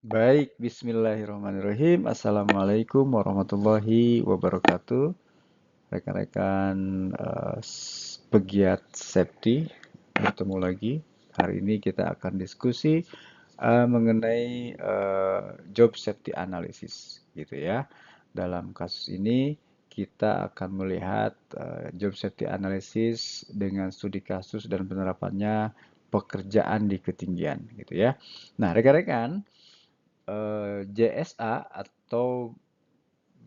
Baik, bismillahirrahmanirrahim. Assalamualaikum warahmatullahi wabarakatuh. Rekan-rekan pegiat safety, bertemu lagi. Hari ini kita akan diskusi mengenai job safety analysis, gitu ya. Dalam kasus ini kita akan melihat job safety analysis dengan studi kasus dan penerapannya pekerjaan di ketinggian, gitu ya. Nah, rekan-rekan, JSA atau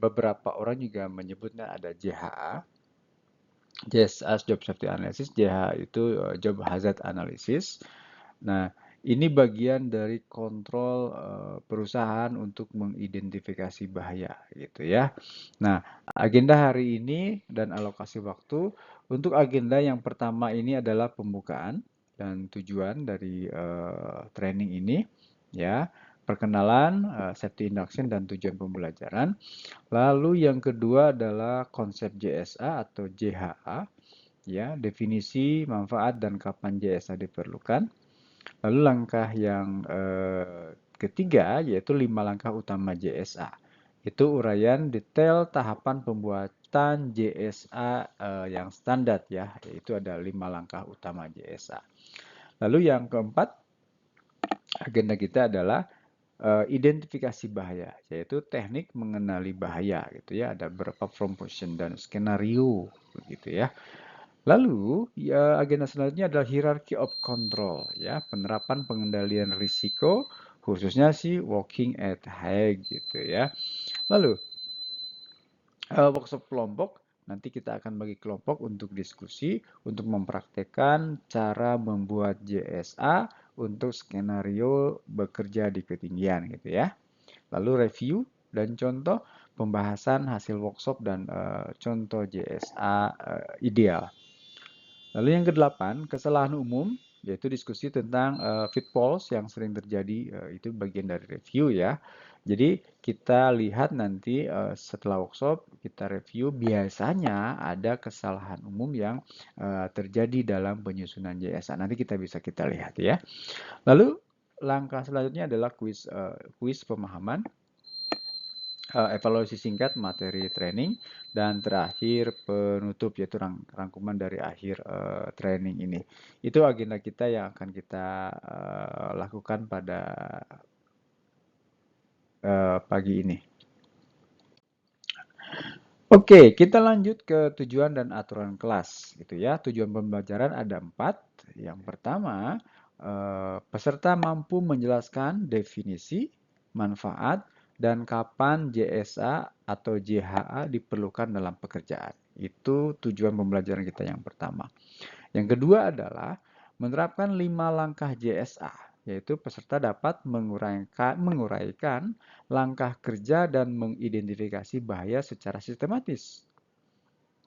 beberapa orang juga menyebutnya ada JHA. JSA Job Safety Analysis, JHA itu Job Hazard Analysis. Nah, ini bagian dari kontrol perusahaan untuk mengidentifikasi bahaya gitu ya. Nah, agenda hari ini dan alokasi waktu untuk agenda yang pertama ini adalah pembukaan dan tujuan dari training ini ya. Perkenalan, safety induction dan tujuan pembelajaran. Lalu yang kedua adalah konsep JSA atau JHA, ya, definisi, manfaat dan kapan JSA diperlukan. Lalu langkah yang ketiga yaitu 5 langkah utama JSA. Itu uraian detail tahapan pembuatan JSA yang standar ya, yaitu ada 5 langkah utama JSA. Lalu yang keempat, agenda kita adalah identifikasi bahaya, yaitu teknik mengenali bahaya gitu ya. Ada beberapa promotion dan skenario begitu ya. Lalu ya, agenda selanjutnya adalah hierarchy of control ya, penerapan pengendalian risiko khususnya sih working at height gitu ya. Lalu workshop kelompok, nanti kita akan bagi kelompok untuk diskusi, untuk mempraktekkan cara membuat JSA untuk skenario bekerja di ketinggian gitu ya. Lalu review dan contoh pembahasan hasil workshop dan contoh JSA ideal. Lalu yang kedelapan, kesalahan umum, yaitu diskusi tentang pitfalls yang sering terjadi, itu bagian dari review ya. Jadi kita lihat nanti setelah workshop, kita review biasanya ada kesalahan umum yang terjadi dalam penyusunan JSA. Nanti kita lihat ya. Lalu langkah selanjutnya adalah kuis pemahaman, evaluasi singkat materi training, dan terakhir penutup yaitu rangkuman dari akhir training ini. Itu agenda kita yang akan kita lakukan pada pagi ini. Oke, kita lanjut ke tujuan dan aturan kelas, gitu ya. Tujuan pembelajaran ada 4. Yang pertama, peserta mampu menjelaskan definisi, manfaat, dan kapan JSA atau JHA diperlukan dalam pekerjaan. Itu tujuan pembelajaran kita yang pertama. Yang kedua adalah menerapkan 5 langkah JSA, yaitu peserta dapat menguraikan langkah kerja dan mengidentifikasi bahaya secara sistematis.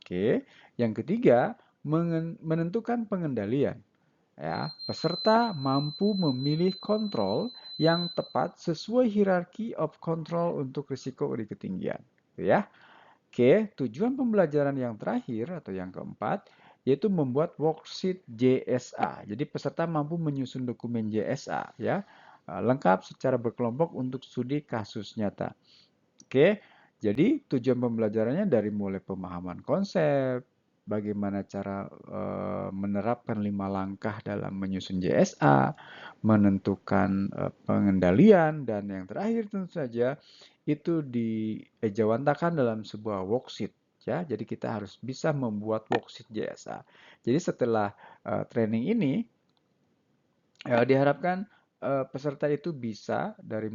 Oke, yang ketiga, menentukan pengendalian. Ya, peserta mampu memilih kontrol yang tepat sesuai hierarchy of control untuk risiko di ketinggian. Ya, oke, tujuan pembelajaran yang terakhir atau yang keempat yaitu membuat worksheet JSA. Jadi peserta mampu menyusun dokumen JSA ya, lengkap secara berkelompok untuk studi kasus nyata. Oke, jadi tujuan pembelajarannya dari mulai pemahaman konsep, bagaimana cara menerapkan 5 langkah dalam menyusun JSA, menentukan pengendalian, dan yang terakhir tentu saja itu dijawantakan dalam sebuah worksheet. Ya, jadi kita harus bisa membuat worksheet JSA. Jadi setelah training ini diharapkan peserta itu bisa dari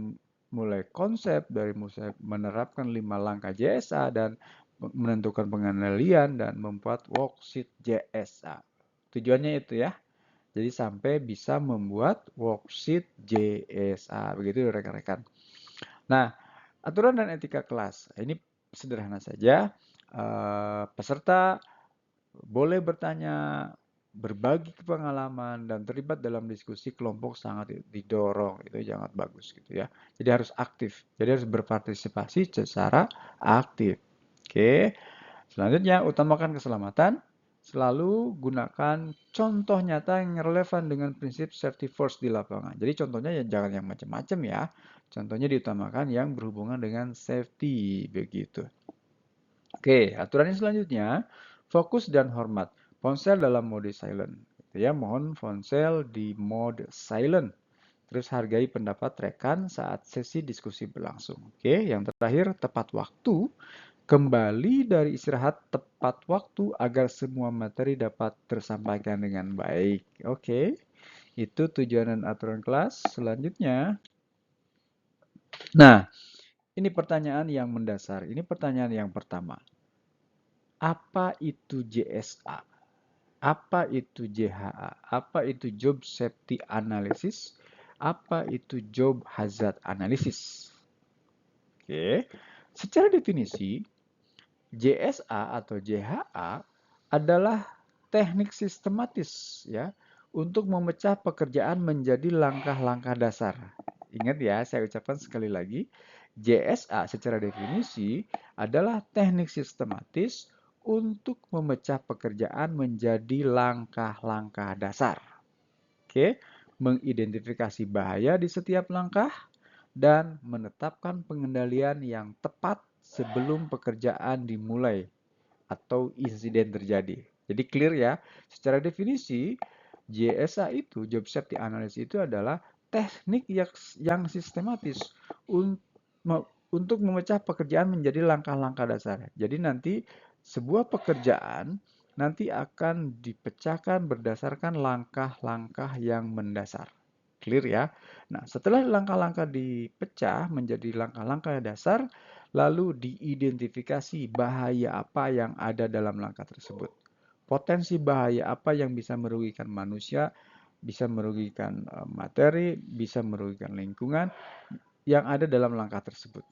mulai konsep, dari mulai menerapkan 5 langkah JSA dan menentukan pengendalian dan membuat worksheet JSA. Tujuannya itu ya. Jadi sampai bisa membuat worksheet JSA. Begitu rekan-rekan. Nah, aturan dan etika kelas. Ini sederhana saja. Peserta boleh bertanya, berbagi pengalaman, dan terlibat dalam diskusi kelompok sangat didorong. Itu sangat bagus gitu ya. Jadi harus aktif. Jadi harus berpartisipasi secara aktif. Oke. Selanjutnya, utamakan keselamatan. Selalu gunakan contoh nyata yang relevan dengan prinsip safety first di lapangan. Jadi contohnya ya jangan yang macam-macam ya. Contohnya diutamakan yang berhubungan dengan safety begitu. Oke, aturan yang selanjutnya, fokus dan hormat. Ponsel dalam mode silent. Ya, mohon ponsel di mode silent. Terus hargai pendapat rekan saat sesi diskusi berlangsung. Oke, yang terakhir, tepat waktu. Kembali dari istirahat tepat waktu agar semua materi dapat tersampaikan dengan baik. Oke, itu tujuan dan aturan kelas. Selanjutnya, nah, ini pertanyaan yang mendasar. Ini pertanyaan yang pertama. Apa itu JSA? Apa itu JHA? Apa itu Job Safety Analysis? Apa itu Job Hazard Analysis? Oke, secara definisi, JSA atau JHA adalah teknik sistematis ya untuk memecah pekerjaan menjadi langkah-langkah dasar. Ingat ya, saya ucapkan sekali lagi, JSA secara definisi adalah teknik sistematis untuk memecah pekerjaan menjadi langkah-langkah dasar. Oke, mengidentifikasi bahaya di setiap langkah dan menetapkan pengendalian yang tepat sebelum pekerjaan dimulai atau insiden terjadi. Jadi clear ya, secara definisi JSA itu, Job Safety Analysis itu adalah teknik yang sistematis untuk memecah pekerjaan menjadi langkah-langkah dasar. Jadi nanti sebuah pekerjaan nanti akan dipecahkan berdasarkan langkah-langkah yang mendasar. Clear ya? Nah, setelah langkah-langkah dipecah menjadi langkah-langkah dasar, lalu diidentifikasi bahaya apa yang ada dalam langkah tersebut. Potensi bahaya apa yang bisa merugikan manusia, bisa merugikan materi, bisa merugikan lingkungan yang ada dalam langkah tersebut.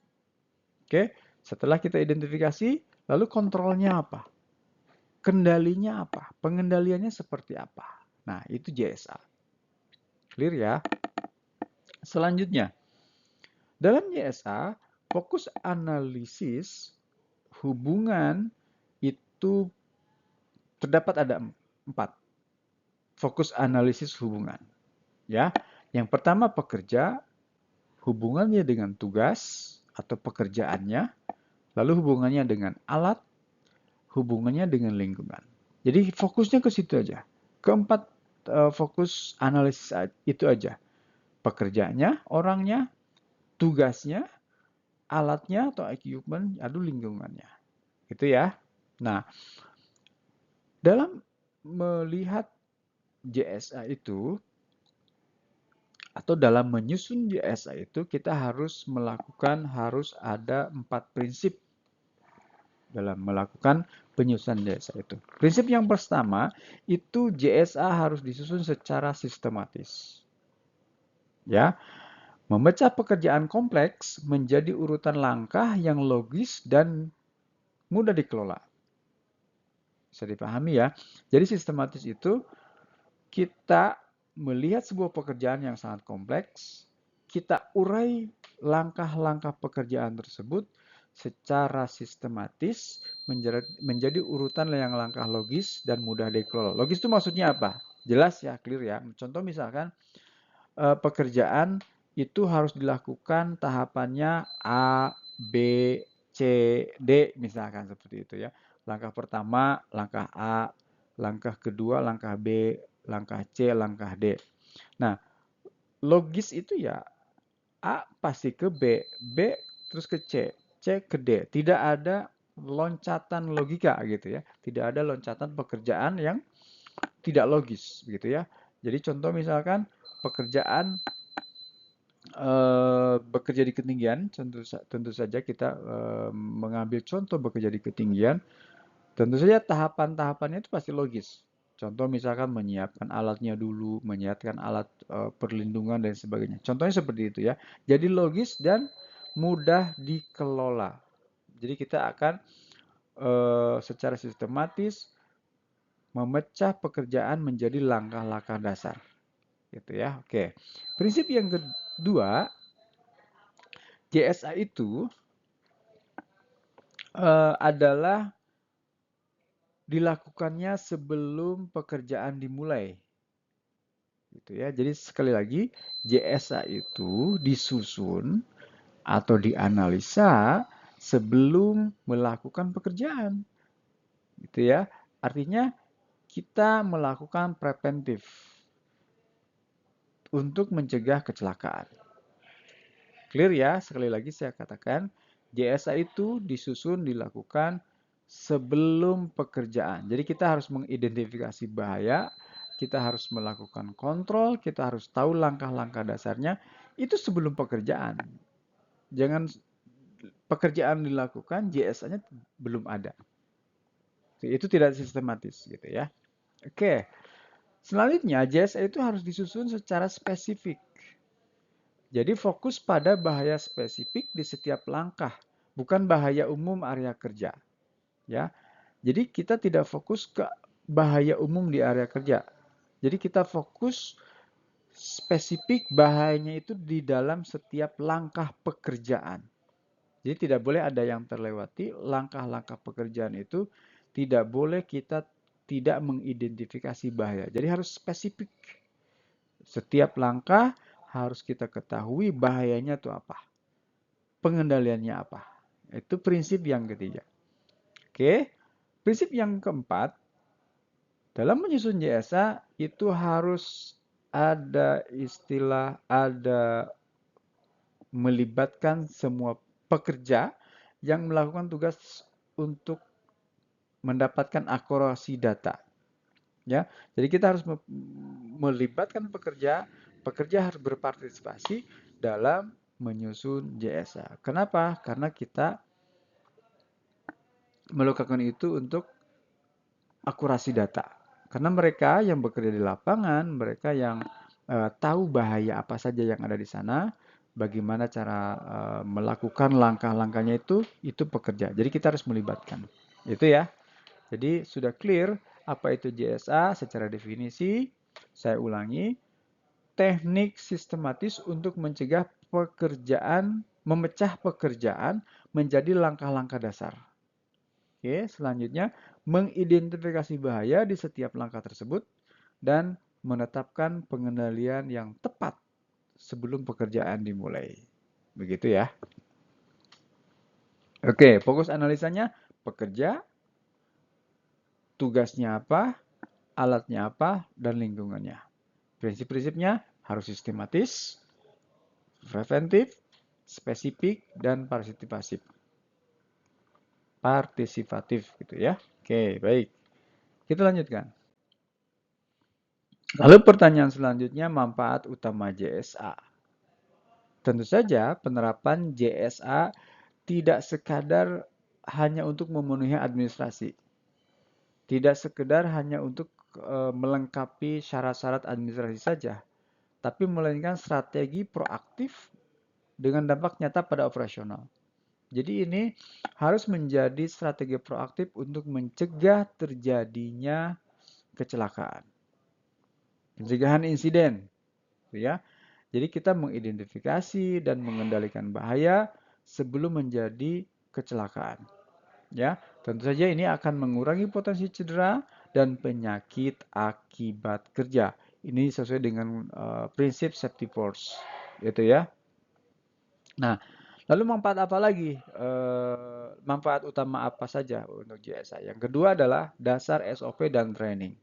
Oke, setelah kita identifikasi, lalu kontrolnya apa? Kendalinya apa? Pengendaliannya seperti apa? Nah, itu JSA. Clear ya? Selanjutnya, dalam JSA, fokus analisis hubungan itu terdapat ada 4. Fokus analisis hubungan. Ya, yang pertama pekerja, hubungannya dengan tugas atau pekerjaannya, lalu hubungannya dengan alat, hubungannya dengan lingkungan. Jadi fokusnya ke situ aja. Keempat fokus analisis itu aja. Pekerjaannya, orangnya, tugasnya, alatnya atau equipment, aduh lingkungannya. Gitu ya. Nah, dalam melihat JSA itu, atau dalam menyusun JSA itu, kita harus ada 4 prinsip dalam melakukan penyusunan JSA itu. Prinsip yang pertama, itu JSA harus disusun secara sistematis. Ya, memecah pekerjaan kompleks menjadi urutan langkah yang logis dan mudah dikelola. Bisa dipahami ya. Jadi sistematis itu kita melihat sebuah pekerjaan yang sangat kompleks, kita urai langkah-langkah pekerjaan tersebut secara sistematis menjadi urutan yang langkah logis dan mudah dikelola. Logis itu maksudnya apa? Jelas ya, clear ya. Contoh misalkan pekerjaan itu harus dilakukan tahapannya A, B, C, D misalkan seperti itu ya. Langkah pertama, langkah A, langkah kedua, langkah B, langkah C, langkah D. Nah, logis itu ya A pasti ke B, B terus ke C, C ke D. Tidak ada loncatan logika gitu ya. Tidak ada loncatan pekerjaan yang tidak logis gitu ya. Jadi contoh misalkan pekerjaan bekerja di ketinggian, tentu saja kita mengambil contoh bekerja di ketinggian, tentu saja tahapan-tahapannya itu pasti logis. Contoh misalkan menyiapkan alatnya dulu, menyiapkan alat perlindungan dan sebagainya. Contohnya seperti itu ya. Jadi logis dan mudah dikelola. Jadi kita akan secara sistematis memecah pekerjaan menjadi langkah-langkah dasar. Gitu ya. Oke. Prinsip yang kedua, JSA itu adalah dilakukannya sebelum pekerjaan dimulai. Gitu ya. Jadi sekali lagi, JSA itu disusun atau dianalisa sebelum melakukan pekerjaan. Gitu ya. Artinya kita melakukan preventif untuk mencegah kecelakaan. Clear ya, sekali lagi saya katakan, JSA itu disusun dilakukan sebelum pekerjaan. Jadi kita harus mengidentifikasi bahaya, kita harus melakukan kontrol, kita harus tahu langkah-langkah dasarnya, itu sebelum pekerjaan. Jangan pekerjaan dilakukan, JSA-nya belum ada. Itu tidak sistematis gitu ya. Oke, selanjutnya JSA itu harus disusun secara spesifik. Jadi fokus pada bahaya spesifik di setiap langkah, bukan bahaya umum area kerja. Ya, jadi kita tidak fokus ke bahaya umum di area kerja. Jadi kita fokus spesifik bahayanya itu di dalam setiap langkah pekerjaan. Jadi tidak boleh ada yang terlewati, langkah-langkah pekerjaan itu tidak boleh kita tidak mengidentifikasi bahaya. Jadi harus spesifik. Setiap langkah harus kita ketahui bahayanya itu apa. Pengendaliannya apa. Itu prinsip yang ketiga. Oke, prinsip yang keempat, dalam menyusun JSA itu harus ada istilah, ada melibatkan semua pekerja yang melakukan tugas untuk mendapatkan akurasi data. Ya, jadi kita harus melibatkan pekerja, pekerja harus berpartisipasi dalam menyusun JSA. Kenapa? Karena kita melakukan itu untuk akurasi data. Karena mereka yang bekerja di lapangan, mereka yang tahu bahaya apa saja yang ada di sana, bagaimana cara melakukan langkah-langkahnya itu pekerja. Jadi kita harus melibatkan. Itu ya. Jadi sudah clear apa itu JSA secara definisi. Saya ulangi, teknik sistematis untuk mencegah pekerjaan, memecah pekerjaan menjadi langkah-langkah dasar. Oke, selanjutnya mengidentifikasi bahaya di setiap langkah tersebut dan menetapkan pengendalian yang tepat sebelum pekerjaan dimulai. Begitu ya. Oke, fokus analisanya pekerja, tugasnya apa, alatnya apa, dan lingkungannya. Prinsip-prinsipnya harus sistematis, preventif, spesifik, dan partisipatif. Partisipatif gitu ya. Oke, baik. Kita lanjutkan. Lalu pertanyaan selanjutnya, manfaat utama JSA. Tentu saja penerapan JSA tidak sekadar hanya untuk memenuhi administrasi. Tidak sekedar hanya untuk melengkapi syarat-syarat administrasi saja, tapi melainkan strategi proaktif dengan dampak nyata pada operasional. Jadi ini harus menjadi strategi proaktif untuk mencegah terjadinya kecelakaan. Pencegahan insiden, ya. Jadi kita mengidentifikasi dan mengendalikan bahaya sebelum menjadi kecelakaan. Ya, tentu saja ini akan mengurangi potensi cedera dan penyakit akibat kerja. Ini sesuai dengan prinsip safety first, gitu ya. Nah, lalu manfaat apa lagi? Manfaat utama apa saja untuk JSA? Yang kedua adalah dasar SOP dan training.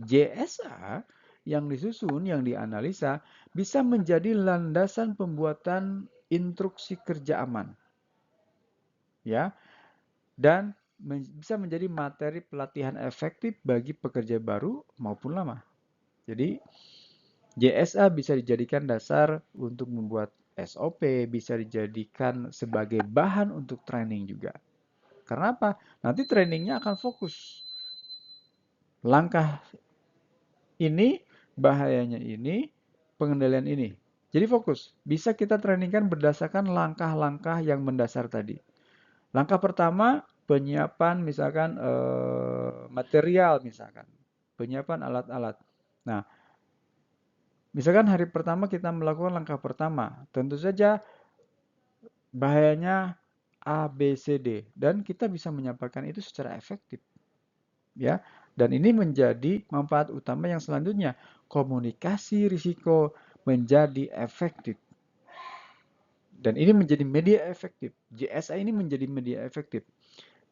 JSA yang disusun, yang dianalisa, bisa menjadi landasan pembuatan instruksi kerja aman. Ya, dan bisa menjadi materi pelatihan efektif bagi pekerja baru maupun lama. Jadi, JSA bisa dijadikan dasar untuk membuat SOP, bisa dijadikan sebagai bahan untuk training juga. Karena apa? Nanti trainingnya akan fokus. Langkah ini, bahayanya ini, pengendalian ini. Jadi fokus. Bisa kita trainingkan berdasarkan langkah-langkah yang mendasar tadi. Langkah pertama, penyiapan misalkan material misalkan. Penyiapan alat-alat. Nah, misalkan hari pertama kita melakukan langkah pertama. Tentu saja bahayanya A, B, C, D. Dan kita bisa menyampaikan itu secara efektif. ya. Dan ini menjadi manfaat utama yang selanjutnya. Komunikasi risiko menjadi efektif. Dan ini menjadi media efektif. JSA ini menjadi media efektif.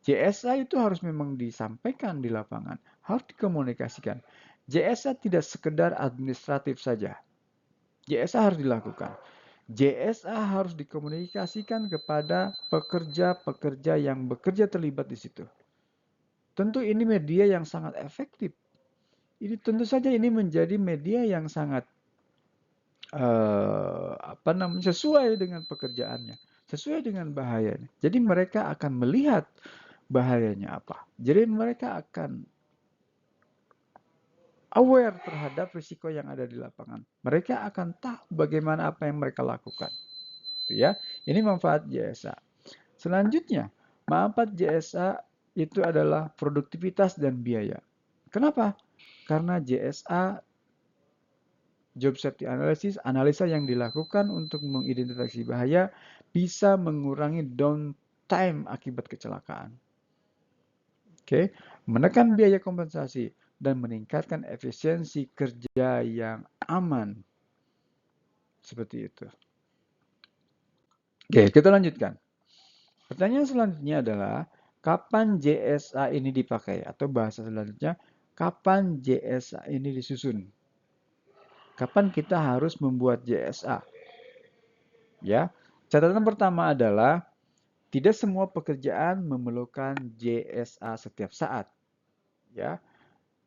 JSA itu harus memang disampaikan di lapangan, harus dikomunikasikan. JSA tidak sekedar administratif saja. JSA harus dilakukan. JSA harus dikomunikasikan kepada pekerja-pekerja yang bekerja terlibat di situ. Tentu ini media yang sangat efektif. Ini tentu saja ini menjadi media yang sangat sesuai dengan pekerjaannya, sesuai dengan bahayanya. Jadi mereka akan melihat bahayanya apa. Jadi mereka akan aware terhadap risiko yang ada di lapangan. Mereka akan tahu bagaimana apa yang mereka lakukan. Itu ya. Ini manfaat JSA. Selanjutnya, manfaat JSA itu adalah produktivitas dan biaya. Kenapa? Karena JSA, Job Safety Analysis, analisa yang dilakukan untuk mengidentifikasi bahaya bisa mengurangi downtime akibat kecelakaan. Oke, menekan biaya kompensasi dan meningkatkan efisiensi kerja yang aman. Seperti itu. Oke, kita lanjutkan. Pertanyaan selanjutnya adalah, kapan JSA ini dipakai? Atau bahasa selanjutnya, kapan JSA ini disusun? Kapan kita harus membuat JSA? Ya, catatan pertama adalah, tidak semua pekerjaan memerlukan JSA setiap saat. Ya,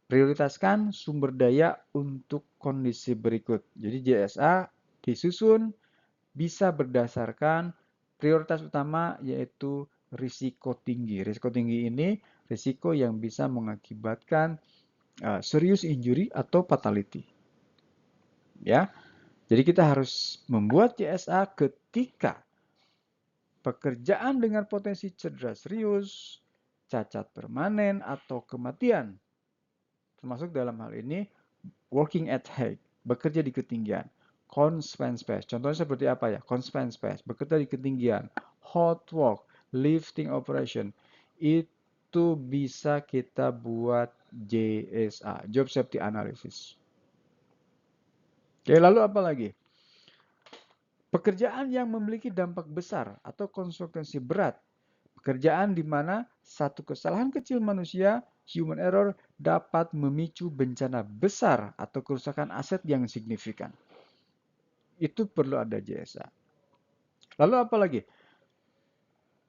prioritaskan sumber daya untuk kondisi berikut. Jadi JSA disusun bisa berdasarkan prioritas utama, yaitu risiko tinggi. Risiko tinggi ini risiko yang bisa mengakibatkan serious injury atau fatality. Ya. Jadi kita harus membuat JSA ketika pekerjaan dengan potensi cedera serius, cacat permanen, atau kematian. Termasuk dalam hal ini working at height, bekerja di ketinggian. Confined space, contohnya seperti apa ya? Confined space, bekerja di ketinggian. Hot work, lifting operation, itu bisa kita buat JSA, Job Safety Analysis. Oke, lalu apa lagi? Pekerjaan yang memiliki dampak besar atau konsekuensi berat. Pekerjaan di mana satu kesalahan kecil manusia, human error, dapat memicu bencana besar atau kerusakan aset yang signifikan. Itu perlu ada JSA. Lalu apa lagi?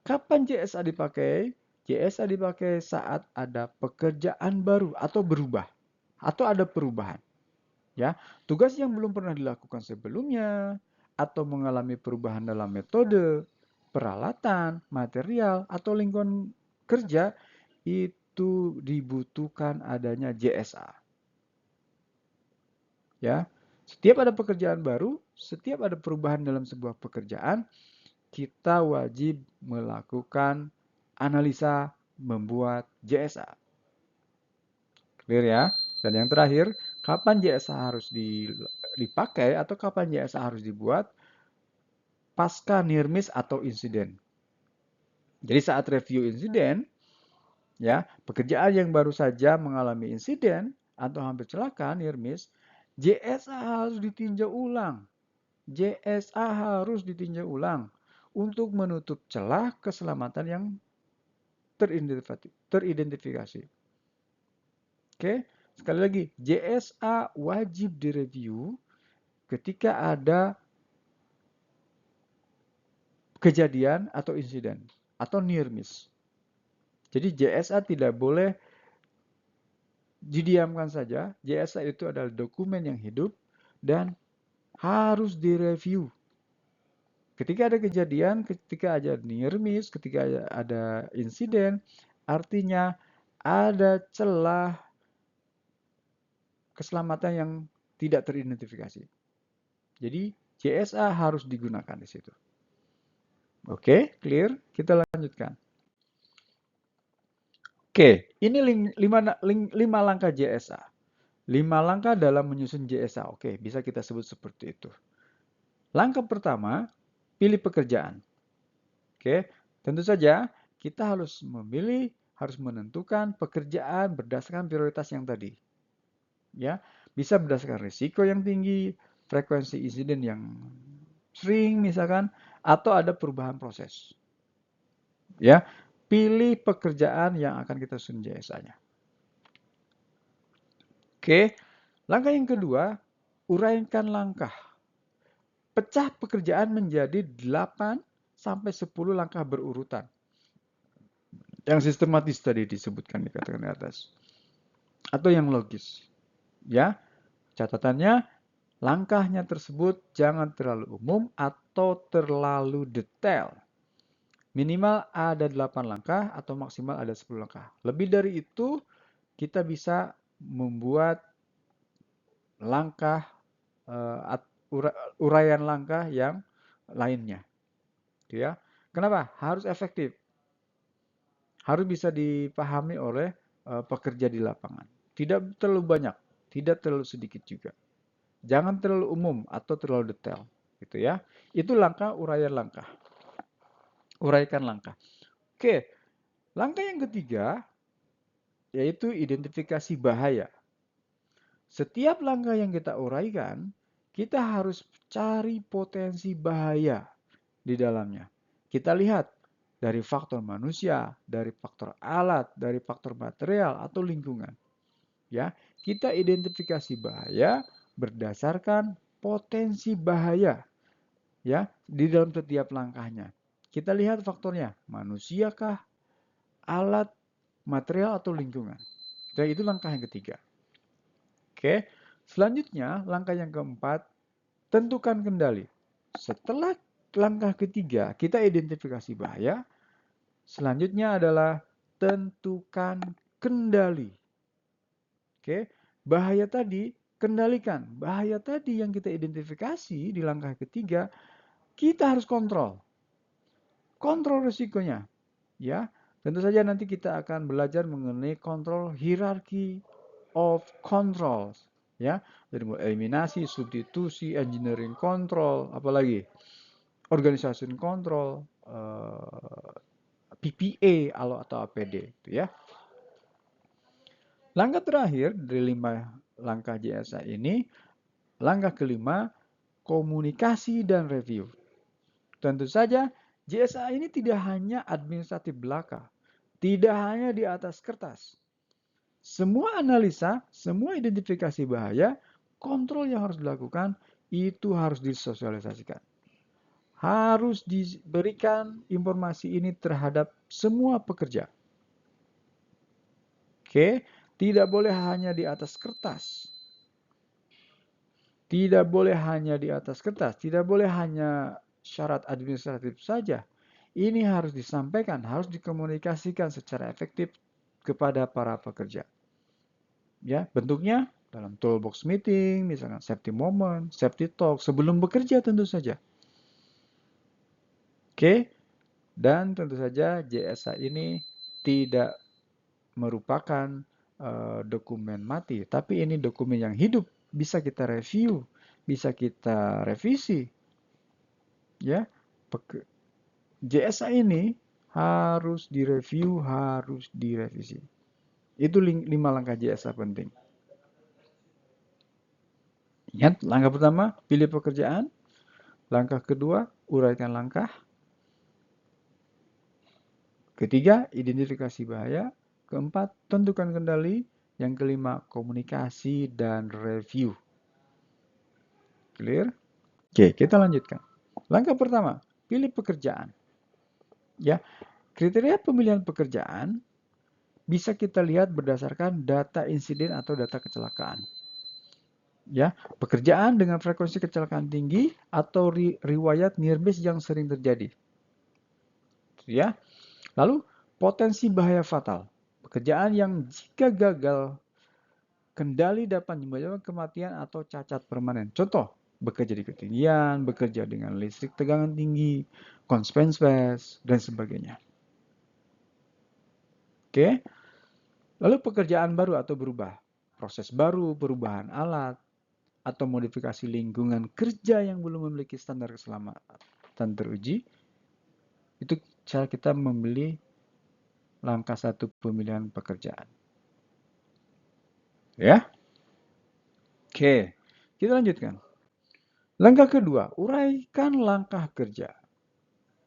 Kapan JSA dipakai? JSA dipakai saat ada pekerjaan baru atau berubah, atau ada perubahan. Ya, tugas yang belum pernah dilakukan sebelumnya, atau mengalami perubahan dalam metode, peralatan, material, atau lingkungan kerja, itu dibutuhkan adanya JSA. Ya, setiap ada pekerjaan baru, setiap ada perubahan dalam sebuah pekerjaan, kita wajib melakukan analisa, membuat JSA. Clear ya? Dan yang terakhir, kapan JSA harus dipakai atau kapan JSA harus dibuat? Pasca near miss atau insiden. Jadi saat review insiden, ya, pekerjaan yang baru saja mengalami insiden atau hampir celaka near miss, JSA harus ditinjau ulang. JSA harus ditinjau ulang untuk menutup celah keselamatan yang teridentifikasi. Oke, sekali lagi, JSA wajib direview ketika ada kejadian atau insiden atau near miss. Jadi JSA tidak boleh didiamkan saja. JSA itu adalah dokumen yang hidup dan harus direview. Ketika ada kejadian, ketika ada near miss, ketika ada insiden, artinya ada celah keselamatan yang tidak teridentifikasi. Jadi JSA harus digunakan di situ. Oke, clear? Kita lanjutkan. Oke, ini 5 langkah JSA. 5 langkah dalam menyusun JSA. Oke, bisa kita sebut seperti itu. Langkah pertama, pilih pekerjaan. Oke, tentu saja kita harus memilih, harus menentukan pekerjaan berdasarkan prioritas yang tadi. Ya, bisa berdasarkan risiko yang tinggi, frekuensi insiden yang sering misalkan, atau ada perubahan proses. Ya, pilih pekerjaan yang akan kita susun JSA-nya. Oke, langkah yang kedua, uraikan langkah. Pecah pekerjaan menjadi 8 sampai 10 langkah berurutan. Yang sistematis tadi disebutkan dikatakan di atas. Atau yang logis. Ya, catatannya langkahnya tersebut jangan terlalu umum atau terlalu detail. Minimal ada 8 langkah atau maksimal ada 10 langkah. Lebih dari itu, kita bisa membuat langkah, uraian langkah yang lainnya. Gitu ya. Kenapa? Harus efektif. Harus bisa dipahami oleh pekerja di lapangan. Tidak terlalu banyak, tidak terlalu sedikit juga. Jangan terlalu umum atau terlalu detail, gitu ya. Itu langkah uraian langkah. Uraikan langkah. Oke, langkah yang ketiga yaitu identifikasi bahaya. Setiap langkah yang kita uraikan, kita harus cari potensi bahaya di dalamnya. Kita lihat dari faktor manusia, dari faktor alat, dari faktor material atau lingkungan. Ya, kita identifikasi bahaya berdasarkan potensi bahaya ya di dalam setiap langkahnya. Kita lihat faktornya, manusiakah, alat, material atau lingkungan. Dan itu langkah yang ketiga. Oke. Selanjutnya, langkah yang keempat, tentukan kendali. Setelah langkah ketiga, kita identifikasi bahaya. Selanjutnya adalah tentukan kendali. Oke. Bahaya tadi kendalikan. Bahaya tadi yang kita identifikasi di langkah ketiga, kita harus kontrol. Kontrol risikonya. Ya, tentu saja nanti kita akan belajar mengenai kontrol hierarchy of controls. Ya, dari mulai eliminasi, substitusi, engineering control, apalagi organization control, PPA atau APD, itu ya. Langkah terakhir dari 5 langkah JSA ini, langkah kelima, komunikasi dan review. Tentu saja JSA ini tidak hanya administratif belaka, tidak hanya di atas kertas. Semua analisa, semua identifikasi bahaya, kontrol yang harus dilakukan, itu harus disosialisasikan. Harus diberikan informasi ini terhadap semua pekerja. Oke, tidak boleh hanya di atas kertas. Tidak boleh hanya di atas kertas, tidak boleh hanya syarat administratif saja. Ini harus disampaikan, harus dikomunikasikan secara efektif kepada para pekerja. Ya, bentuknya dalam toolbox meeting, misalnya safety moment, safety talk, sebelum bekerja tentu saja. Oke, dan tentu saja JSA ini tidak merupakan dokumen mati, tapi ini dokumen yang hidup, bisa kita review, bisa kita revisi. Ya, JSA ini harus direview, harus direvisi. Itu 5 langkah JSA penting. Ingat, langkah pertama, pilih pekerjaan. Langkah kedua, uraikan langkah. Ketiga, identifikasi bahaya. Keempat, tentukan kendali. Yang kelima, komunikasi dan review. Clear? Oke, kita lanjutkan. Langkah pertama, pilih pekerjaan. Ya, kriteria pemilihan pekerjaan bisa kita lihat berdasarkan data insiden atau data kecelakaan. Ya, pekerjaan dengan frekuensi kecelakaan tinggi atau riwayat near miss yang sering terjadi. Ya. Lalu potensi bahaya fatal. Pekerjaan yang jika gagal kendali dapat menyebabkan kematian atau cacat permanen. Contoh, bekerja di ketinggian, bekerja dengan listrik tegangan tinggi, constraint space, dan sebagainya. Oke. Lalu pekerjaan baru atau berubah. Proses baru, perubahan alat, atau modifikasi lingkungan kerja yang belum memiliki standar keselamatan teruji, itu cara kita memilih langkah 1 pemilihan pekerjaan. Ya, oke, kita lanjutkan. Langkah kedua, uraikan langkah kerja.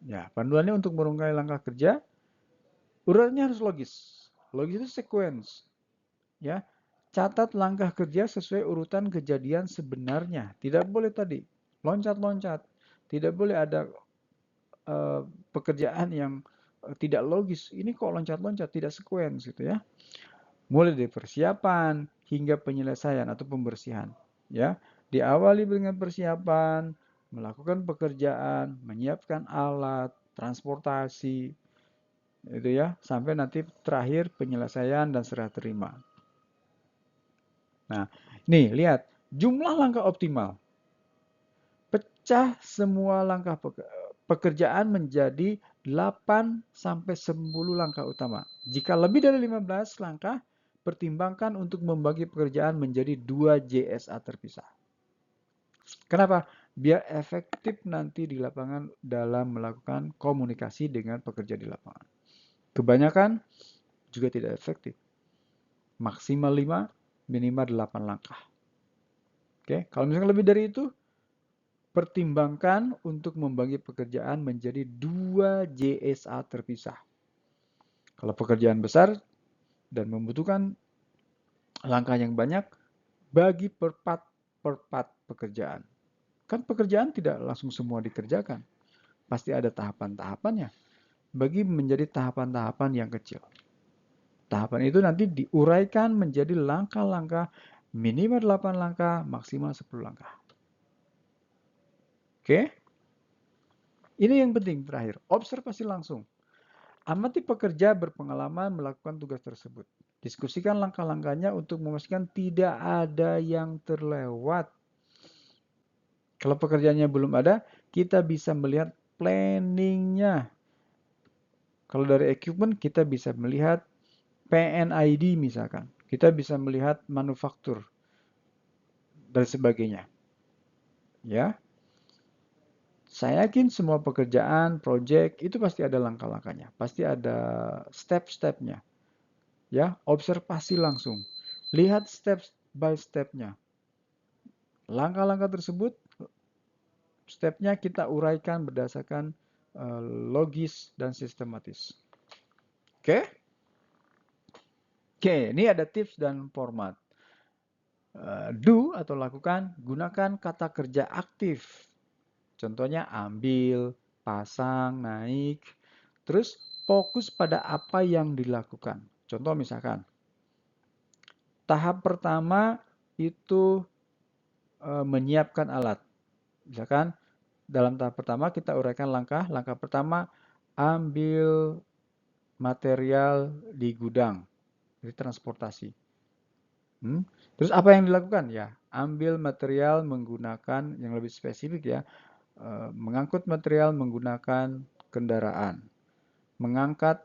Ya, panduannya untuk merungkai langkah kerja, uraiannya harus logis. Logis itu sequence. Ya, catat langkah kerja sesuai urutan kejadian sebenarnya. Tidak boleh tadi loncat-loncat. Tidak boleh ada eh, pekerjaan yang tidak logis. Ini kok loncat-loncat, tidak sequence gitu ya. Mulai dari persiapan hingga penyelesaian atau pembersihan. Ya, diawali dengan persiapan, melakukan pekerjaan, menyiapkan alat, transportasi, itu ya, sampai nanti terakhir penyelesaian dan serah terima. Nah, nih lihat jumlah langkah optimal. Pecah semua langkah pekerjaan menjadi 8 sampai 10 langkah utama. Jika lebih dari 15 langkah, pertimbangkan untuk membagi pekerjaan menjadi 2 JSA terpisah. Kenapa? Biar efektif nanti di lapangan dalam melakukan komunikasi dengan pekerja di lapangan. Kebanyakan juga tidak efektif. Maksimal 5, minimal 8 langkah. Oke, kalau misalnya lebih dari itu, pertimbangkan untuk membagi pekerjaan menjadi 2 JSA terpisah. Kalau pekerjaan besar dan membutuhkan langkah yang banyak, bagi per part pekerjaan. Kan pekerjaan tidak langsung semua dikerjakan. Pasti ada tahapan-tahapannya. Bagi menjadi tahapan-tahapan yang kecil. Tahapan itu nanti diuraikan menjadi langkah-langkah minimal 8 langkah, maksimal 10 langkah. Oke? Ini yang penting terakhir, observasi langsung. Amati pekerja berpengalaman melakukan tugas tersebut. Diskusikan langkah-langkahnya untuk memastikan tidak ada yang terlewat. Kalau pekerjaannya belum ada, kita bisa melihat planningnya. Kalau dari equipment, kita bisa melihat PNID misalkan. Kita bisa melihat manufaktur dan sebagainya. Ya, saya yakin semua pekerjaan, project itu pasti ada langkah-langkahnya, pasti ada step-stepnya. Ya, observasi langsung. Lihat step by stepnya. Langkah-langkah tersebut, stepnya kita uraikan berdasarkan logis dan sistematis. Oke? Oke, ini ada tips dan format. Do atau lakukan, gunakan kata kerja aktif. Contohnya ambil, pasang, naik. Terus fokus pada apa yang dilakukan. Contoh misalkan, tahap pertama itu menyiapkan alat. Misalkan dalam tahap pertama kita uraikan langkah. Langkah pertama ambil material di gudang, jadi transportasi. Terus apa yang dilakukan? Ya, ambil material menggunakan yang lebih spesifik ya, mengangkut material menggunakan kendaraan, mengangkat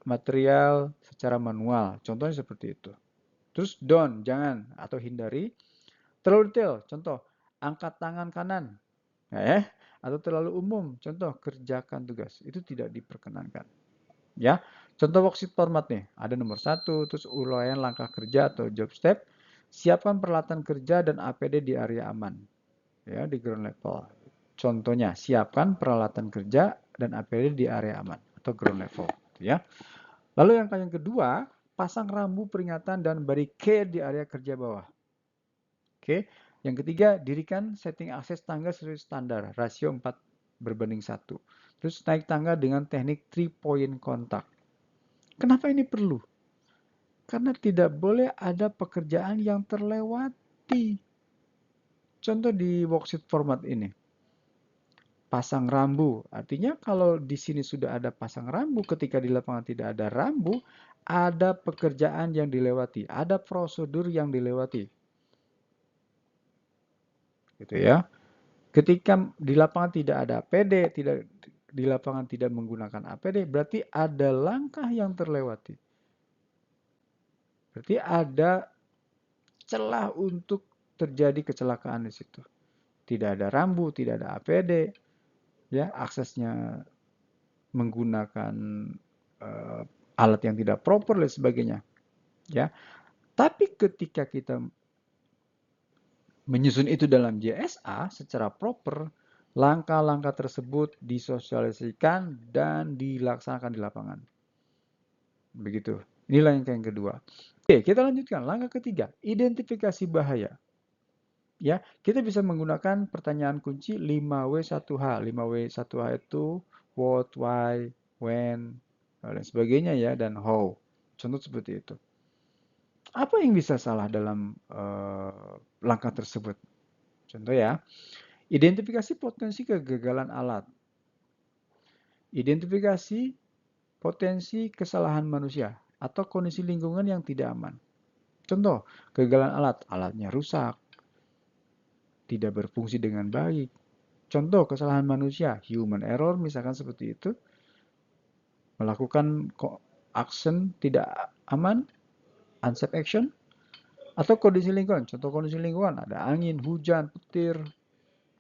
material secara manual. Contohnya seperti itu. Terus don't, jangan atau hindari terlalu detail. Contoh, angkat tangan kanan, atau terlalu umum. Contoh, kerjakan tugas. Itu tidak diperkenankan. Ya, contoh worksheet format nih. Ada nomor 1, terus uraian langkah kerja atau job step. Siapkan peralatan kerja dan APD di area aman. Ya, di ground level. Contohnya, siapkan peralatan kerja dan APD di area aman atau ground level. Ya. Lalu yang kedua, pasang rambu peringatan dan barricade di area kerja bawah. Oke. Yang ketiga, dirikan setting akses tangga sesuai standar, rasio 4:1. Terus naik tangga dengan teknik 3-point contact. Kenapa ini perlu? Karena tidak boleh ada pekerjaan yang terlewati. Contoh di worksheet format ini. Pasang rambu. Artinya kalau di sini sudah ada pasang rambu, ketika di lapangan tidak ada rambu, ada pekerjaan yang dilewati, ada prosedur yang dilewati. Gitu ya. Ketika di lapangan tidak ada APD, di lapangan tidak menggunakan APD, berarti ada langkah yang terlewati. Berarti ada celah untuk terjadi kecelakaan di situ. Tidak ada rambu, tidak ada APD, ya aksesnya menggunakan alat yang tidak proper dan sebagainya. Ya, tapi ketika kita menyusun itu dalam JSA secara proper, langkah-langkah tersebut disosialisasikan dan dilaksanakan di lapangan. Begitu. Inilah yang kedua. Oke, kita lanjutkan. Langkah ketiga, identifikasi bahaya. Ya, kita bisa menggunakan pertanyaan kunci 5W1H. 5W1H itu what, why, when, dan sebagainya ya, dan how. Contoh seperti itu. Apa yang bisa salah dalam langkah tersebut? Contoh ya, identifikasi potensi kegagalan alat. Identifikasi potensi kesalahan manusia atau kondisi lingkungan yang tidak aman. Contoh, kegagalan alat, alatnya rusak, tidak berfungsi dengan baik. Contoh, kesalahan manusia, human error misalkan seperti itu, melakukan action tidak aman, unsafe action, atau kondisi lingkungan. Contoh kondisi lingkungan, ada angin, hujan, petir,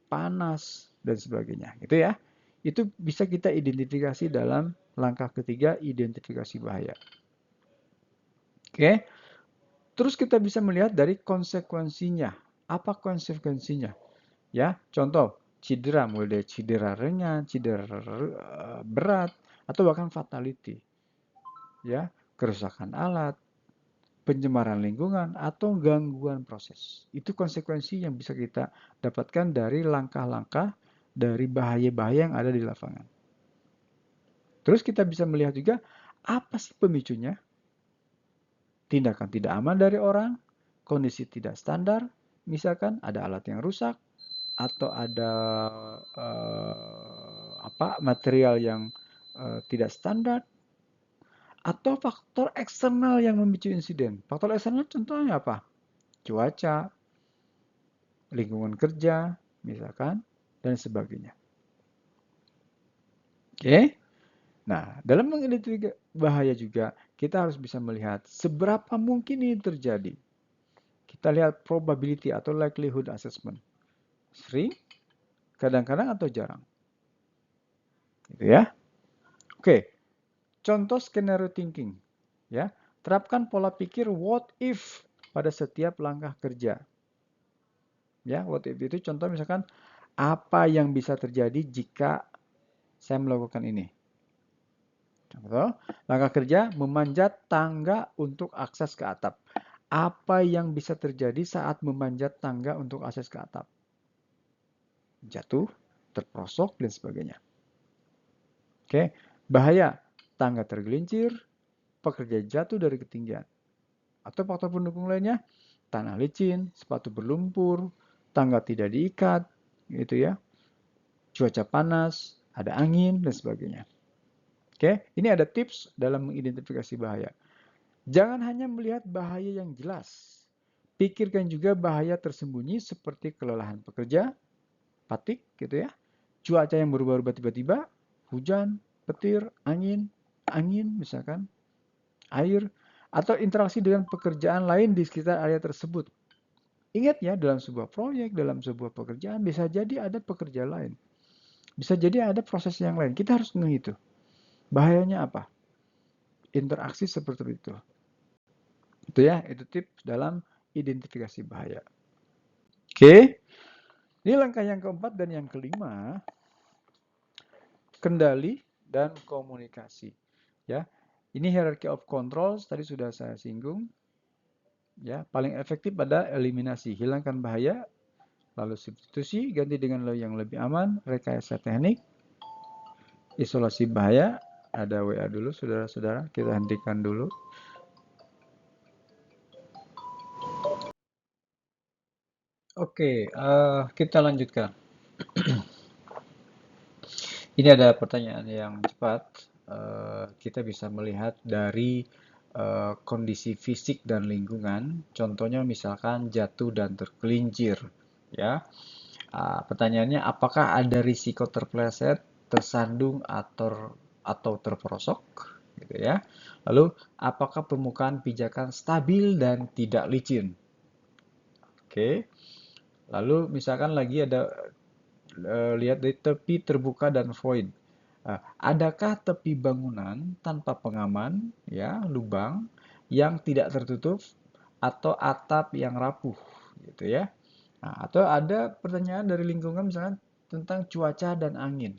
panas, dan sebagainya. Gitu ya. Itu bisa kita identifikasi dalam langkah ketiga, identifikasi bahaya. Oke. Terus kita bisa melihat dari konsekuensinya. Apa konsekuensinya? Ya, contoh cedera, mulai dari cedera ringan, cedera berat, atau bahkan fatality. Ya, kerusakan alat, pencemaran lingkungan, atau gangguan proses. Itu konsekuensi yang bisa kita dapatkan dari langkah-langkah dari bahaya-bahaya yang ada di lapangan. Terus kita bisa melihat juga apa sih pemicunya? Tindakan tidak aman dari orang, kondisi tidak standar, misalkan ada alat yang rusak, atau ada material yang tidak standar, atau faktor eksternal yang memicu insiden. Faktor eksternal contohnya apa? Cuaca, lingkungan kerja, misalkan, dan sebagainya. Oke. Nah, dalam mengidentifikasi bahaya juga, kita harus bisa melihat seberapa mungkin ini terjadi. Kita lihat probability atau likelihood assessment. Sering, kadang-kadang, atau jarang. Gitu ya. Oke, contoh scenario thinking. Ya, terapkan pola pikir what if pada setiap langkah kerja. Ya, what if itu contoh misalkan apa yang bisa terjadi jika saya melakukan ini. Contoh, langkah kerja memanjat tangga untuk akses ke atap. Apa yang bisa terjadi saat memanjat tangga untuk akses ke atap? Jatuh, terperosok, dan sebagainya. Oke, bahaya, tangga tergelincir, pekerja jatuh dari ketinggian. Atau faktor pendukung lainnya, tanah licin, sepatu berlumpur, tangga tidak diikat, gitu ya. Cuaca panas, ada angin, dan sebagainya. Oke, ini ada tips dalam mengidentifikasi bahaya. Jangan hanya melihat bahaya yang jelas. Pikirkan juga bahaya tersembunyi seperti kelelahan pekerja, fatigue gitu ya. Cuaca yang berubah-ubah tiba-tiba, hujan, petir, angin misalkan, air, atau interaksi dengan pekerjaan lain di sekitar area tersebut. Ingat ya, dalam sebuah proyek, dalam sebuah pekerjaan, bisa jadi ada pekerja lain. Bisa jadi ada proses yang lain. Kita harus menghitung. Bahayanya apa? Interaksi seperti itu. Itu ya, itu tips dalam identifikasi bahaya. Oke, ini langkah yang keempat dan yang kelima, kendali dan komunikasi. Ya, ini hierarchy of controls tadi sudah saya singgung. Ya, paling efektif pada eliminasi, hilangkan bahaya, lalu substitusi, ganti dengan yang lebih aman, rekayasa teknik, isolasi bahaya. Ada WA dulu, saudara-saudara, kita hentikan dulu. Oke, kita lanjutkan. Ini ada pertanyaan yang cepat. Kita bisa melihat dari kondisi fisik dan lingkungan. Contohnya misalkan jatuh dan tergelincir. Ya, pertanyaannya apakah ada risiko terpleset, tersandung atau terperosok? Gitu ya. Lalu apakah permukaan pijakan stabil dan tidak licin? Oke. Lalu misalkan lagi ada lihat dari tepi terbuka dan void. Adakah tepi bangunan tanpa pengaman, ya, lubang yang tidak tertutup atau atap yang rapuh, gitu ya. Nah, atau ada pertanyaan dari lingkungan misalnya tentang cuaca dan angin.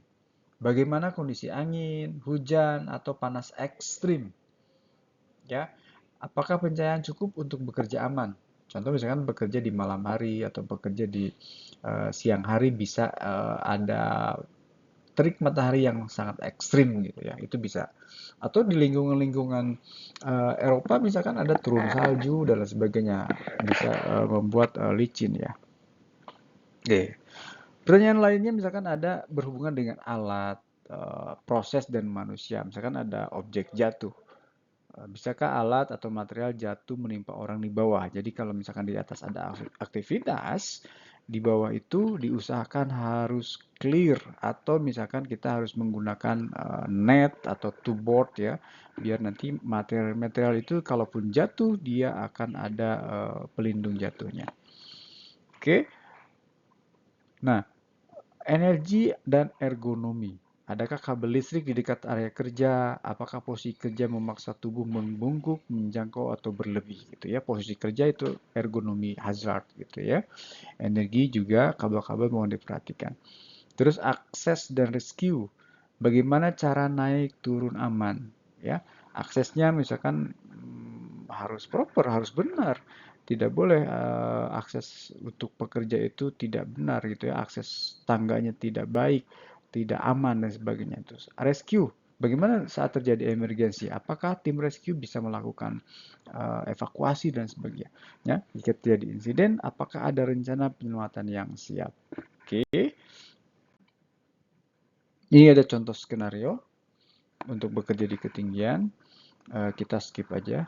Bagaimana kondisi angin, hujan, atau panas ekstrim, ya? Apakah pencahayaan cukup untuk bekerja aman? Contoh misalkan bekerja di malam hari atau bekerja di siang hari bisa ada terik matahari yang sangat ekstrim gitu ya, itu bisa. Atau di lingkungan-lingkungan Eropa misalkan ada turun salju dan lain sebagainya, bisa membuat licin ya. Oke. Pertanyaan lainnya misalkan ada berhubungan dengan alat, proses dan manusia. Misalkan ada objek jatuh. Bisakah alat atau material jatuh menimpa orang di bawah? Jadi kalau misalkan di atas ada aktivitas, di bawah itu diusahakan harus clear atau misalkan kita harus menggunakan net atau two board ya, biar nanti material-material itu kalaupun jatuh dia akan ada pelindung jatuhnya. Oke. Nah, energi dan ergonomi. Adakah kabel listrik di dekat area kerja? Apakah posisi kerja memaksa tubuh membungkuk, menjangkau, atau berlebih? Gitu ya. Posisi kerja itu ergonomi hazard gitu ya. Energi juga kabel-kabel mohon diperhatikan. Terus akses dan rescue. Bagaimana cara naik turun aman? Ya, aksesnya misalkan harus proper, harus benar. Tidak boleh akses untuk pekerja itu tidak benar gitu ya. Akses tangganya tidak baik, tidak aman dan sebagainya. Terus rescue. Bagaimana saat terjadi emergensi? Apakah tim rescue bisa melakukan evakuasi dan sebagainya? Ya, jika terjadi insiden, apakah ada rencana penyelamatan yang siap? Oke, ini ada contoh skenario untuk bekerja di ketinggian. Kita skip aja.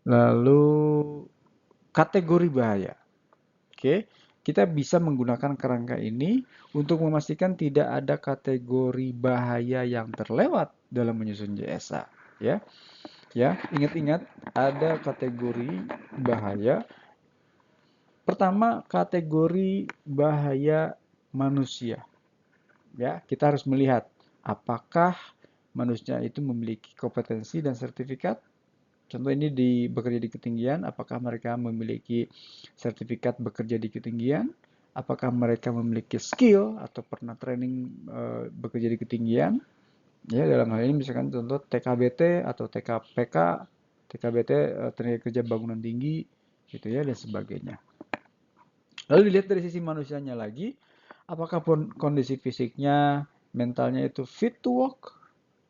Lalu kategori bahaya. Oke, kita bisa menggunakan kerangka ini untuk memastikan tidak ada kategori bahaya yang terlewat dalam menyusun JSA. Ya, ya, ingat-ingat ada kategori bahaya. Pertama, kategori bahaya manusia. Ya, kita harus melihat apakah manusia itu memiliki kompetensi dan sertifikat. Contoh ini bekerja di ketinggian, apakah mereka memiliki sertifikat bekerja di ketinggian? Apakah mereka memiliki skill atau pernah training bekerja di ketinggian? Ya, dalam hal ini misalkan contoh TKBT atau TKPK, TKBT tenaga kerja bangunan tinggi, gitu ya dan sebagainya. Lalu dilihat dari sisi manusianya lagi, apakah kondisi fisiknya, mentalnya itu fit to work?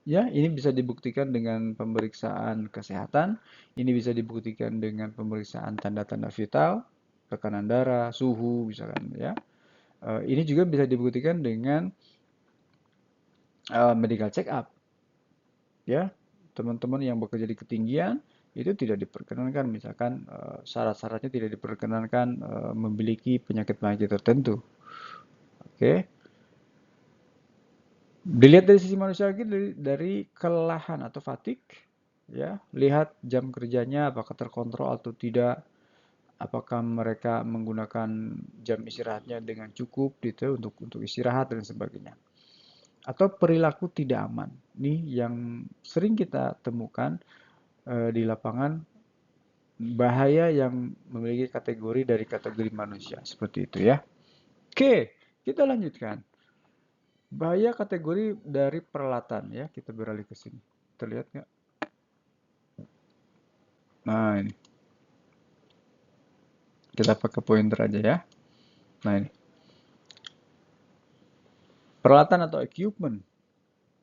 Ya, ini bisa dibuktikan dengan pemeriksaan kesehatan, ini bisa dibuktikan dengan pemeriksaan tanda-tanda vital, tekanan darah, suhu, misalkan ya. Ini juga bisa dibuktikan dengan medical check up. Ya, teman-teman yang bekerja di ketinggian itu tidak diperkenankan, misalkan syarat-syaratnya tidak diperkenankan memiliki penyakit-penyakit tertentu. Oke. Dilihat dari sisi manusia lagi dari kelelahan atau fatigue, ya. Lihat jam kerjanya apakah terkontrol atau tidak, apakah mereka menggunakan jam istirahatnya dengan cukup gitu untuk istirahat dan sebagainya. Atau perilaku tidak aman. Ini yang sering kita temukan di lapangan, bahaya yang memiliki kategori dari kategori manusia seperti itu ya. Oke, kita lanjutkan. Bahaya kategori dari peralatan ya, kita beralih ke sini. Terlihat nggak? Nah ini, kita pakai pointer aja ya. Nah ini, peralatan atau equipment.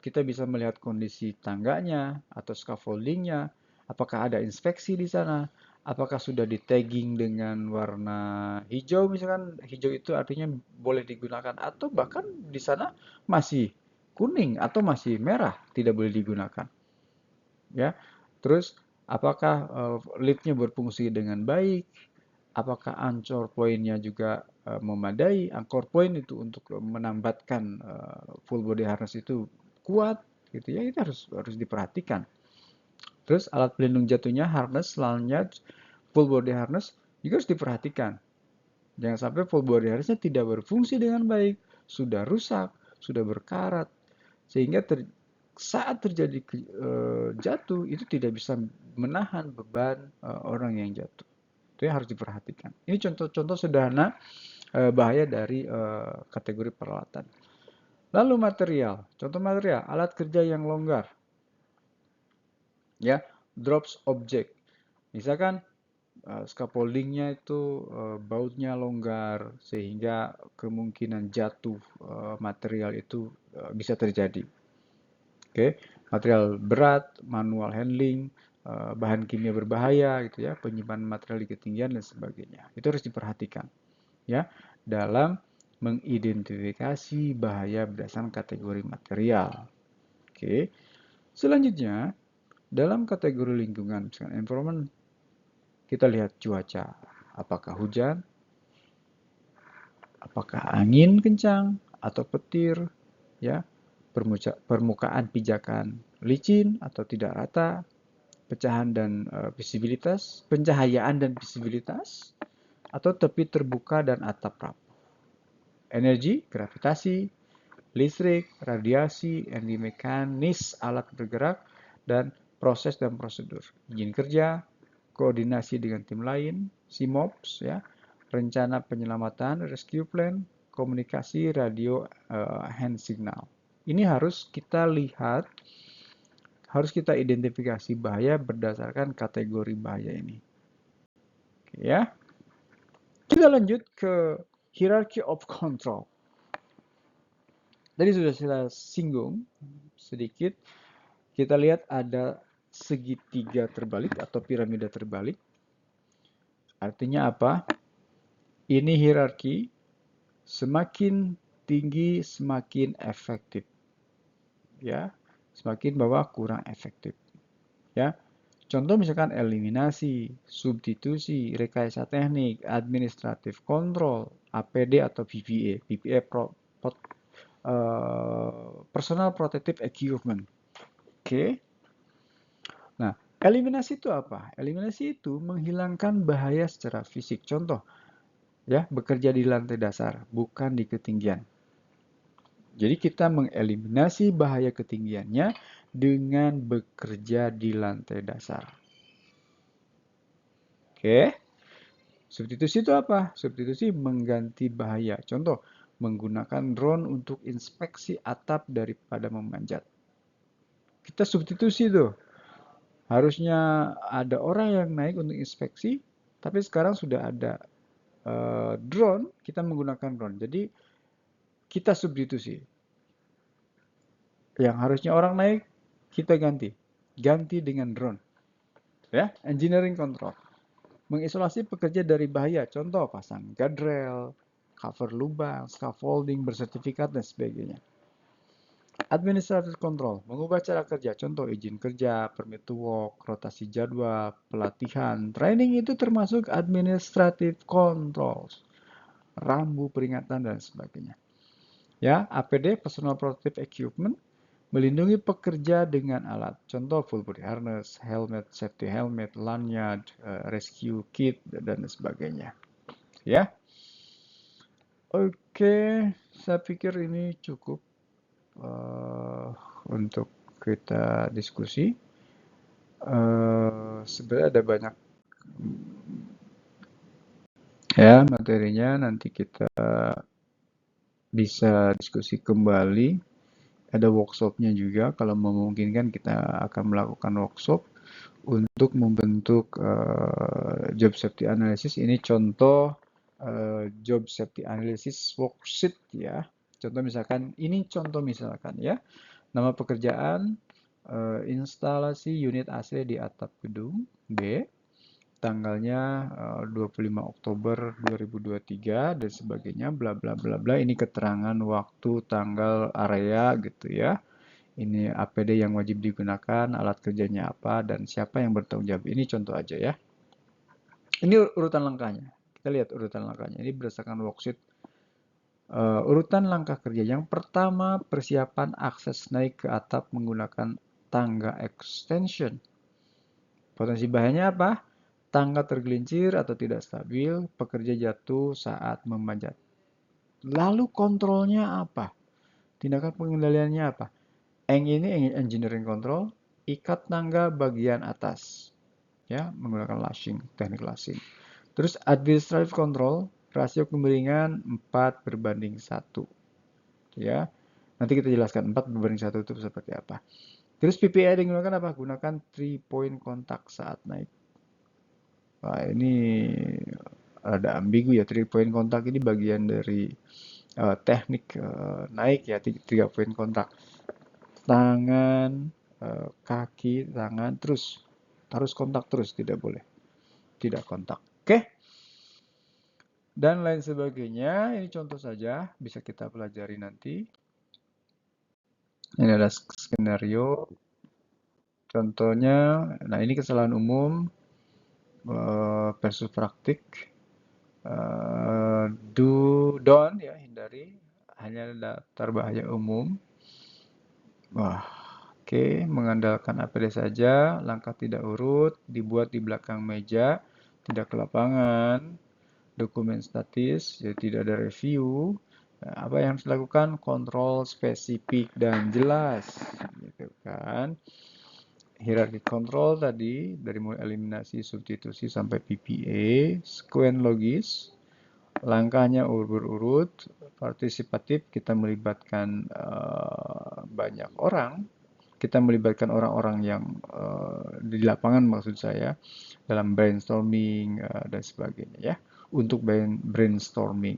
Kita bisa melihat kondisi tangganya atau scaffoldingnya, apakah ada inspeksi di sana, apakah sudah di tagging dengan warna hijau misalkan, hijau itu artinya boleh digunakan, atau bahkan di sana masih kuning atau masih merah, tidak boleh digunakan. Ya, terus apakah liftnya berfungsi dengan baik, apakah anchor pointnya juga memadai. Anchor point itu untuk menambatkan full body harness itu kuat gitu ya, itu harus diperhatikan. Terus alat pelindung jatuhnya, harness, lanyard, full body harness juga harus diperhatikan. Jangan sampai full body harnessnya tidak berfungsi dengan baik, sudah rusak, sudah berkarat, Sehingga saat terjadi jatuh itu tidak bisa menahan beban orang yang jatuh. Itu yang harus diperhatikan. Ini contoh-contoh sederhana bahaya dari kategori peralatan. Lalu material. Contoh material, alat kerja yang longgar. Ya, drops object. Misalkan scaffoldingnya itu bautnya longgar sehingga kemungkinan jatuh material itu bisa terjadi. Oke, material berat, manual handling, bahan kimia berbahaya gitu ya, penyimpanan material di ketinggian dan sebagainya. Itu harus diperhatikan ya dalam mengidentifikasi bahaya berdasarkan kategori material. Oke. Selanjutnya, dalam kategori lingkungan, misalkan environment, kita lihat cuaca. Apakah hujan, apakah angin kencang atau petir, ya, permukaan pijakan licin atau tidak rata, pecahan dan visibilitas, pencahayaan dan visibilitas, atau tepi terbuka dan atap rapuh. Energi, gravitasi, listrik, radiasi, energi mekanis alat bergerak, dan proses dan prosedur. Izin kerja, koordinasi dengan tim lain, SIMOPS, ya, rencana penyelamatan, rescue plan, komunikasi radio hand signal. Ini harus kita lihat, harus kita identifikasi bahaya berdasarkan kategori bahaya ini. Oke, ya. Kita lanjut ke hierarchy of control. Tadi sudah saya singgung sedikit. Kita lihat ada segitiga terbalik atau piramida terbalik. Artinya apa? Ini hierarki, semakin tinggi semakin efektif. Ya, semakin bawah kurang efektif. Ya. Contoh misalkan eliminasi, substitusi, rekayasa teknik, administratif kontrol, APD atau PPA. PPA Personal Protective Equipment. Oke. Nah, eliminasi itu apa? Eliminasi itu menghilangkan bahaya secara fisik. Contoh, ya, bekerja di lantai dasar, bukan di ketinggian. Jadi kita mengeliminasi bahaya ketinggiannya dengan bekerja di lantai dasar. Oke. Substitusi itu apa? Substitusi mengganti bahaya. Contoh, menggunakan drone untuk inspeksi atap daripada memanjat. Kita substitusi tuh. Harusnya ada orang yang naik untuk inspeksi, tapi sekarang sudah ada drone, kita menggunakan drone. Jadi kita substitusi. Yang harusnya orang naik, kita ganti. Ganti dengan drone. Ya, engineering control. Mengisolasi pekerja dari bahaya. Contoh, pasang guardrail, cover lubang, scaffolding bersertifikat, dan sebagainya. Administrative control, mengubah cara kerja. Contoh, izin kerja, permit to work, rotasi jadwal, pelatihan. Training itu termasuk administrative controls. Rambu peringatan, dan sebagainya. Ya, APD, Personal Protective Equipment, melindungi pekerja dengan alat. Contoh, full body harness, helmet, safety helmet, lanyard, rescue kit, dan sebagainya. Ya, oke, saya pikir ini cukup untuk kita diskusi. Sebenarnya ada banyak ya materinya, nanti kita bisa diskusi kembali. Ada workshopnya juga, kalau memungkinkan kita akan melakukan workshop untuk membentuk job safety analysis. Ini contoh job safety analysis worksheet ya. Contoh misalkan, ini contoh misalkan ya, nama pekerjaan, instalasi unit AC di atap gedung B, tanggalnya 25 Oktober 2023 dan sebagainya, bla bla bla bla. Ini keterangan waktu, tanggal, area gitu ya. Ini APD yang wajib digunakan, alat kerjanya apa, dan siapa yang bertanggung jawab. Ini contoh aja ya. Ini urutan langkahnya. Kita lihat urutan langkahnya. Ini berdasarkan worksheet. Urutan langkah kerja. Yang pertama, persiapan akses naik ke atap menggunakan tangga extension. Potensi bahayanya apa? Tangga tergelincir atau tidak stabil, pekerja jatuh saat memanjat. Lalu kontrolnya apa? Tindakan pengendaliannya apa? ini engineering control, ikat tangga bagian atas, ya, menggunakan lashing, teknik lashing. Terus administrative control, rasio kemiringan 4:1, ya. Nanti kita jelaskan 4:1 itu seperti apa. Terus PPI digunakan apa? Gunakan 3-point contact saat naik. Wah, ini ada ambigu ya. 3-point contact ini bagian dari teknik naik ya, 3-point contact. Tangan, kaki, tangan, terus harus kontak terus, tidak boleh tidak kontak. Oke, dan lain sebagainya. Ini contoh saja, bisa kita pelajari nanti. Ini ada skenario. Contohnya, nah ini kesalahan umum versus praktik. Don't ya, hindari. Hanya daftar bahaya umum. Wah, oke, mengandalkan APD saja, langkah tidak urut, dibuat di belakang meja, tidak ke lapangan, dokumen statis, jadi tidak ada review. Nah, apa yang harus dilakukan? Kontrol spesifik dan jelas, gitu kan. Hierarki kontrol tadi, dari mulai eliminasi, substitusi, sampai PPA, sequen logis, langkahnya berurut, partisipatif, kita melibatkan banyak orang, kita melibatkan orang-orang yang di lapangan maksud saya, dalam brainstorming dan sebagainya ya, untuk brainstorming.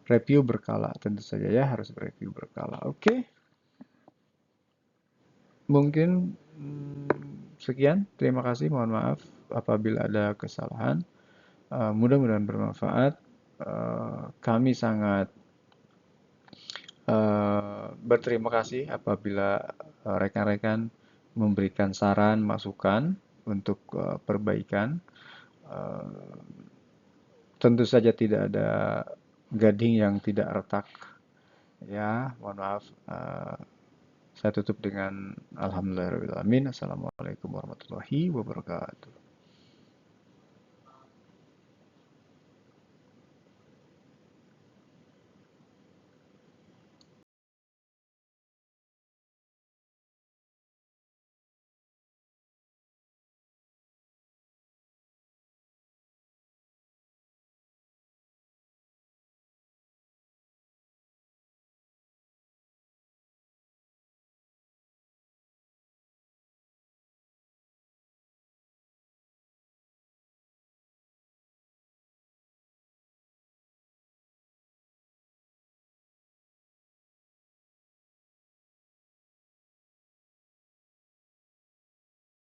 Review berkala, tentu saja ya, harus review berkala. Oke, mungkin sekian. Terima kasih, mohon maaf apabila ada kesalahan. Mudah-mudahan bermanfaat. Kami sangat berterima kasih apabila rekan-rekan memberikan saran, masukan untuk perbaikan. Eh, Tentu saja tidak ada gading yang tidak retak. Ya, mohon maaf. Saya tutup dengan alhamdulillahirabbil alamin. Assalamualaikum warahmatullahi wabarakatuh.